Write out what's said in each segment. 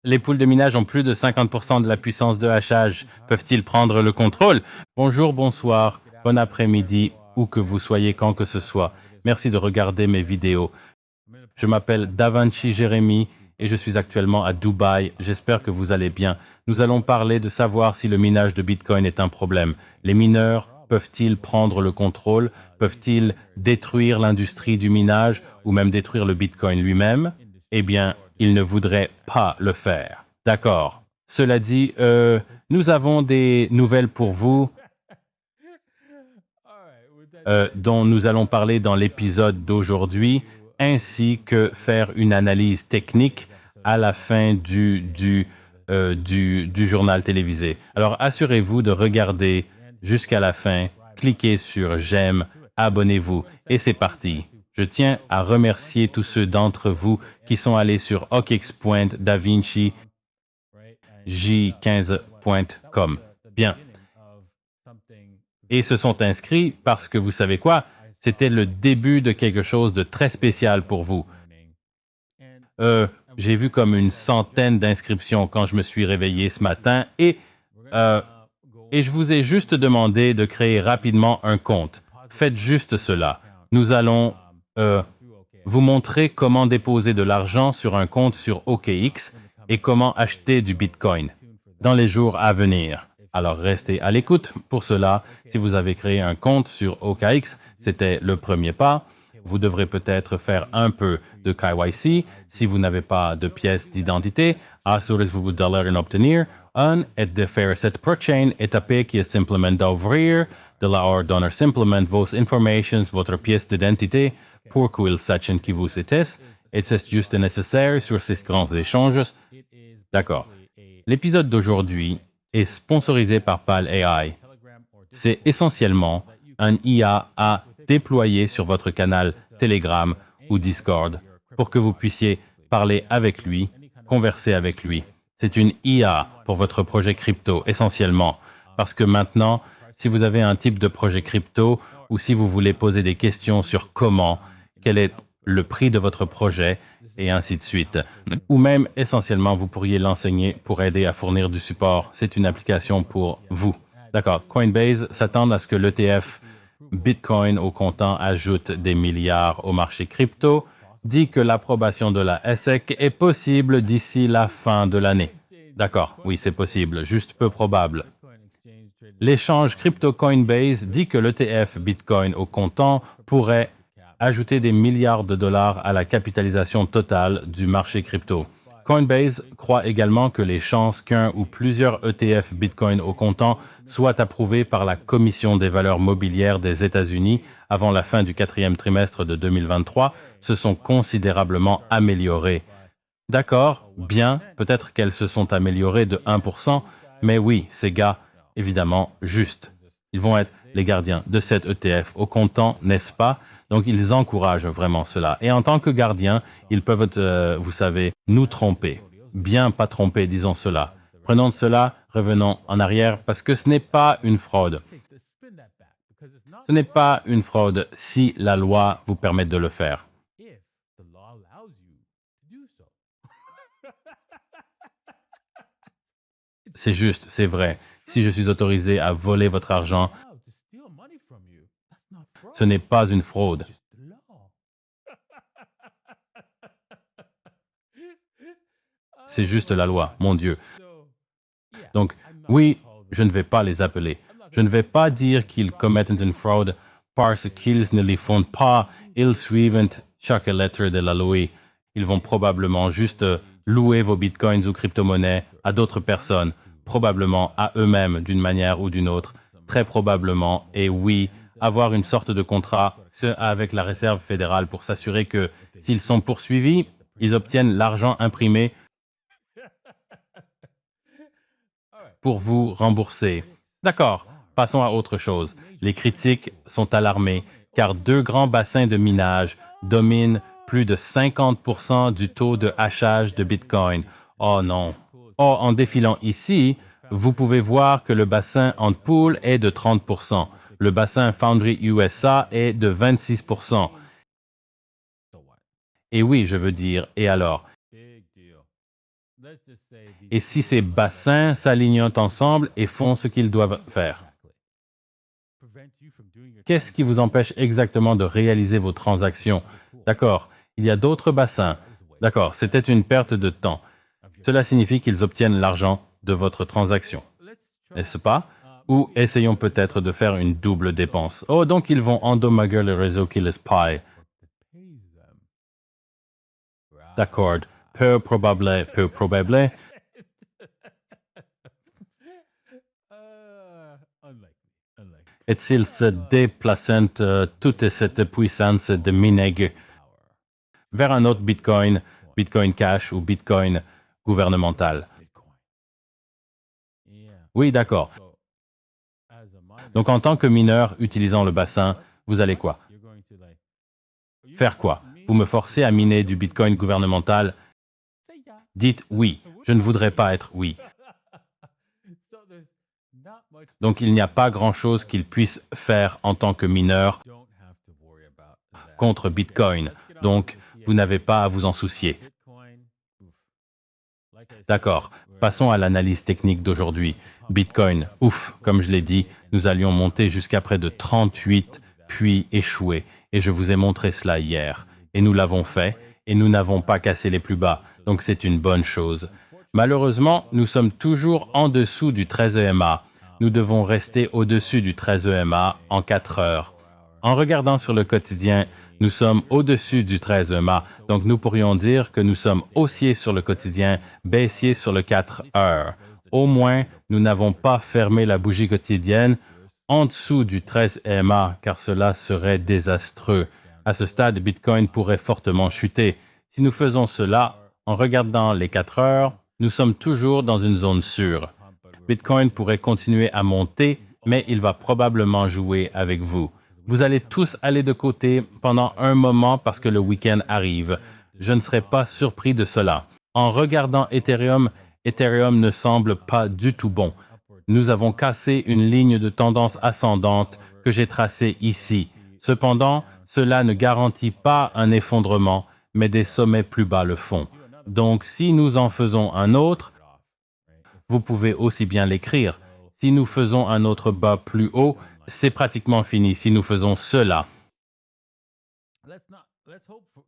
Les poules de minage ont plus de 50% de la puissance de hachage. Peuvent-ils prendre le contrôle? Bonjour, bonsoir, bon après-midi, où que vous soyez quand que ce soit. Merci de regarder mes vidéos. Je m'appelle Davanchi Jérémy et je suis actuellement à Dubaï. J'espère que vous allez bien. Nous allons parler de savoir si le minage de Bitcoin est un problème. Les mineurs peuvent-ils prendre le contrôle? Peuvent-ils détruire l'industrie du minage ou même détruire le Bitcoin lui-même? Eh bien, ils ne voudraient pas le faire. D'accord. Cela dit, nous avons des nouvelles pour vous dont nous allons parler dans l'épisode d'aujourd'hui, ainsi que faire une analyse technique à la fin du journal télévisé. Alors, assurez-vous de regarder jusqu'à la fin, cliquez sur j'aime, abonnez-vous, et c'est parti. Je tiens à remercier tous ceux d'entre vous qui sont allés sur oxx.davinci15.com. Bien. Et se sont inscrits parce que vous savez quoi? C'était le début de quelque chose de très spécial pour vous. J'ai vu comme une centaine d'inscriptions quand je me suis réveillé ce matin et je vous ai juste demandé de créer rapidement un compte. Faites juste cela. Nous allons vous montrer comment déposer de l'argent sur un compte sur OKX et comment acheter du Bitcoin dans les jours à venir. Alors restez à l'écoute. Pour cela, si vous avez créé un compte sur OKX, c'était le premier pas. Vous devrez peut-être faire un peu de KYC si vous n'avez pas de pièce d'identité. Assurez-vous de obtenir un et de faire cette prochaine étape qui est simplement d'ouvrir de la donner simplement vos informations, votre pièce d'identité pour qu'ils sachent qui vous êtes. Et c'est juste nécessaire sur ces grands échanges. D'accord. L'épisode d'aujourd'hui est sponsorisé par PAL AI. C'est essentiellement un IA à déployer sur votre canal Telegram ou Discord pour que vous puissiez parler avec lui, converser avec lui. C'est une IA pour votre projet crypto essentiellement parce que maintenant, si vous avez un type de projet crypto ou si vous voulez poser des questions sur comment, quel est le prix de votre projet, et ainsi de suite. Ou même, essentiellement, vous pourriez l'enseigner pour aider à fournir du support. C'est une application pour vous. D'accord. Coinbase s'attend à ce que l'ETF Bitcoin au comptant ajoute des milliards au marché crypto, dit que l'approbation de la SEC est possible d'ici la fin de l'année. D'accord, oui, c'est possible, juste peu probable. L'échange crypto Coinbase dit que l'ETF Bitcoin au comptant pourrait ajouter des milliards de dollars à la capitalisation totale du marché crypto. Coinbase croit également que les chances qu'un ou plusieurs ETF Bitcoin au comptant soient approuvés par la Commission des valeurs mobilières des États-Unis avant la fin du quatrième trimestre de 2023 se sont considérablement améliorées. D'accord, bien, peut-être qu'elles se sont améliorées de 1%, mais oui, ces gars, évidemment, juste. Ils vont être les gardiens de cet ETF au comptant, n'est-ce pas? Donc, ils encouragent vraiment cela. Et en tant que gardiens, ils peuvent, vous savez, nous tromper. Bien pas tromper, disons cela. Prenons cela, revenons en arrière, parce que ce n'est pas une fraude. Ce n'est pas une fraude si la loi vous permet de le faire. C'est juste, c'est vrai. Si je suis autorisé à voler votre argent, ce n'est pas une fraude. C'est juste la loi, mon Dieu. Donc, oui, je ne vais pas les appeler. Je ne vais pas dire qu'ils commettent une fraude parce qu'ils ne les font pas. Ils suivent chaque lettre de la loi. Ils vont probablement juste louer vos bitcoins ou crypto-monnaies à d'autres personnes, probablement à eux-mêmes d'une manière ou d'une autre, très probablement. Et oui, avoir une sorte de contrat avec la Réserve fédérale pour s'assurer que s'ils sont poursuivis, ils obtiennent l'argent imprimé pour vous rembourser. D'accord, passons à autre chose. Les critiques sont alarmées car deux grands bassins de minage dominent plus de 50% du taux de hachage de Bitcoin. Oh non. Oh, en défilant ici, vous pouvez voir que le bassin Antpool est de 30%. Le bassin Foundry USA est de 26%. Et oui, je veux dire, et alors? Et si ces bassins s'alignent ensemble et font ce qu'ils doivent faire? Qu'est-ce qui vous empêche exactement de réaliser vos transactions? D'accord, il y a d'autres bassins. D'accord, c'était une perte de temps. Cela signifie qu'ils obtiennent l'argent de votre transaction. N'est-ce pas? Ou essayons peut-être de faire une double dépense. Oh, donc ils vont endommager le réseau qui les paye. D'accord, peu probable. Et s'ils se déplacent toute cette puissance de minerai vers un autre Bitcoin, Bitcoin Cash ou Bitcoin gouvernemental. Oui, d'accord. Donc en tant que mineur utilisant le bassin, vous allez quoi? Faire quoi? Vous me forcez à miner du Bitcoin gouvernemental? Dites oui. Je ne voudrais pas être oui. Donc il n'y a pas grand-chose qu'il puisse faire en tant que mineur contre Bitcoin. Donc vous n'avez pas à vous en soucier. D'accord. Passons à l'analyse technique d'aujourd'hui. Bitcoin, ouf, comme je l'ai dit, nous allions monter jusqu'à près de 38, puis échouer. Et je vous ai montré cela hier. Et nous l'avons fait, et nous n'avons pas cassé les plus bas. Donc c'est une bonne chose. Malheureusement, nous sommes toujours en dessous du 13 EMA. Nous devons rester au-dessus du 13 EMA en 4 heures. En regardant sur le quotidien, nous sommes au-dessus du 13 EMA, donc nous pourrions dire que nous sommes haussiers sur le quotidien, baissiers sur le 4 heures. Au moins, nous n'avons pas fermé la bougie quotidienne en dessous du 13 EMA, car cela serait désastreux. À ce stade, Bitcoin pourrait fortement chuter. Si nous faisons cela, en regardant les 4 heures, nous sommes toujours dans une zone sûre. Bitcoin pourrait continuer à monter, mais il va probablement jouer avec vous. Vous allez tous aller de côté pendant un moment parce que le week-end arrive. Je ne serais pas surpris de cela. En regardant Ethereum, Ethereum ne semble pas du tout bon. Nous avons cassé une ligne de tendance ascendante que j'ai tracée ici. Cependant, cela ne garantit pas un effondrement, mais des sommets plus bas le font. Donc, si nous en faisons un autre, vous pouvez aussi bien l'écrire. Si nous faisons un autre bas plus haut, c'est pratiquement fini si nous faisons cela.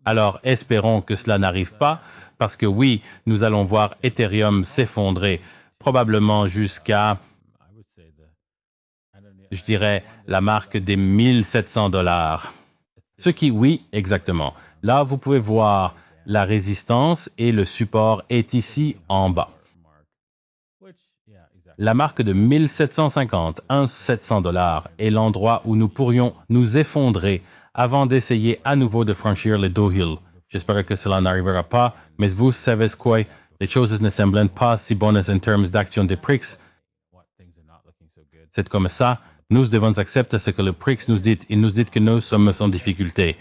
Alors espérons que cela n'arrive pas, parce que oui, nous allons voir Ethereum s'effondrer, probablement jusqu'à, je dirais, la marque des 1700 $. Ce qui, oui, exactement. Là, vous pouvez voir la résistance et le support est ici en bas. La marque de 1750, 1700 $ est l'endroit où nous pourrions nous effondrer avant d'essayer à nouveau de franchir le downhill. J'espère que cela n'arrivera pas, mais vous savez quoi? Les choses ne semblent pas si bonnes en termes d'action des prix. C'est comme ça. Nous devons accepter ce que le prix nous dit. Il nous dit que nous sommes en difficulté.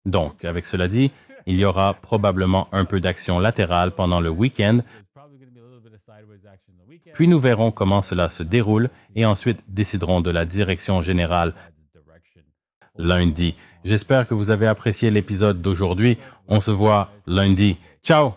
Donc, avec cela dit, il y aura probablement un peu d'action latérale pendant le week-end, puis nous verrons comment cela se déroule et ensuite déciderons de la direction générale lundi. J'espère que vous avez apprécié l'épisode d'aujourd'hui. On se voit lundi. Ciao!